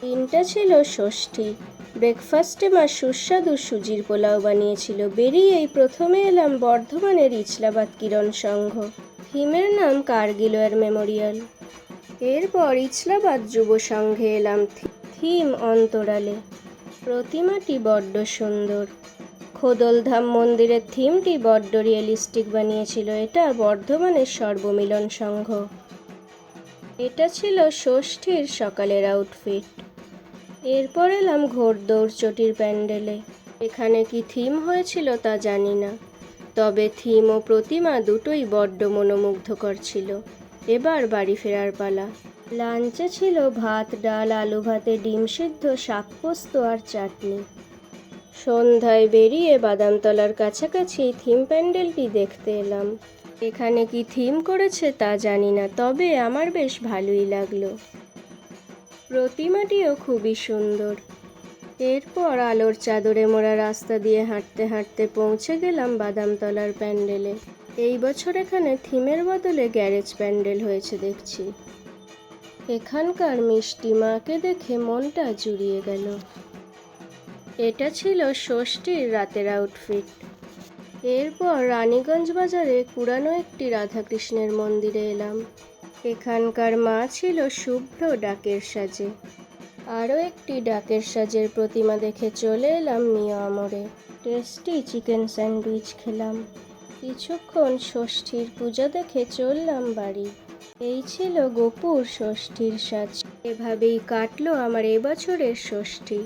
দিনটা ছিল ষষ্ঠী। ব্রেকফাস্টে মা সুস্বাদু সুজির পোলাও বানিয়েছিল। বেরিয়েই প্রথমে এলাম বর্ধমানের ইছলাবাদ কিরণ সংঘ। থিমের নাম কার্গিল ওয়ার মেমোরিয়াল। এরপর ইছলাবাদ যুব সংঘে এলাম। থিম অন্তরালে। প্রতিমাটি বড্ড সুন্দর। খোদলধাম মন্দিরের থিমটি বড্ড রিয়েলিস্টিক বানিয়েছিল। এটা বর্ধমানের সর্বমিলন সংঘ। এটা ছিল ষষ্ঠীর সকালের আউটফিট। এরপর এলাম ঘোড়দৌড় চটির প্যান্ডেলে। এখানে কি থিম হয়েছিল তা জানি না, তবে থিম ও প্রতিমা দুটোই বড্ড মনোমুগ্ধকর ছিল। এবার বাড়ি ফেরার পালা। লাঞ্চে ছিল ভাত, ডাল, আলু ভাতে ডিম সিদ্ধ, শাক পোস্ত আর চাটনি। সন্ধ্যায় বেরিয়ে বাদামতলার কাছাকাছি থিম প্যান্ডেলটি দেখতে এলাম। এখানে কি থিম করেছে তা জানি না, তবে আমার বেশ ভালোই লাগলো। প্রতিমাটিও খুবই সুন্দর। এরপর আলোর চাদরে মোড়া রাস্তা দিয়ে হাঁটতে হাঁটতে পৌঁছে গেলাম বাদামতলার প্যান্ডেলে। এই বছর এখানে থিমের বদলে গ্যারেজ প্যান্ডেল হয়েছে দেখছি। এখানকার মিষ্টি মাকে দেখে মনটা জুড়িয়ে গেল। এটা ছিল ষষ্ঠীর রাতের আউটফিট। এরপর রানীগঞ্জ বাজারে পুরানো একটি রাধাকৃষ্ণের মন্দিরে এলাম। এখানকার মা ছিল শুভ্র ডাকের সাজে। আরও একটি ডাকের সাজের প্রতিমা দেখে চলে এলাম মিয়া আমরে। টেস্টি চিকেন স্যান্ডউইচ খেলাম। কিছুক্ষণ ষষ্ঠীর পূজা দেখে চললাম বাড়ি। এই ছিল গোপুর ষষ্ঠীর সাজ। এভাবেই কাটলো আমার এবছরের ষষ্ঠী।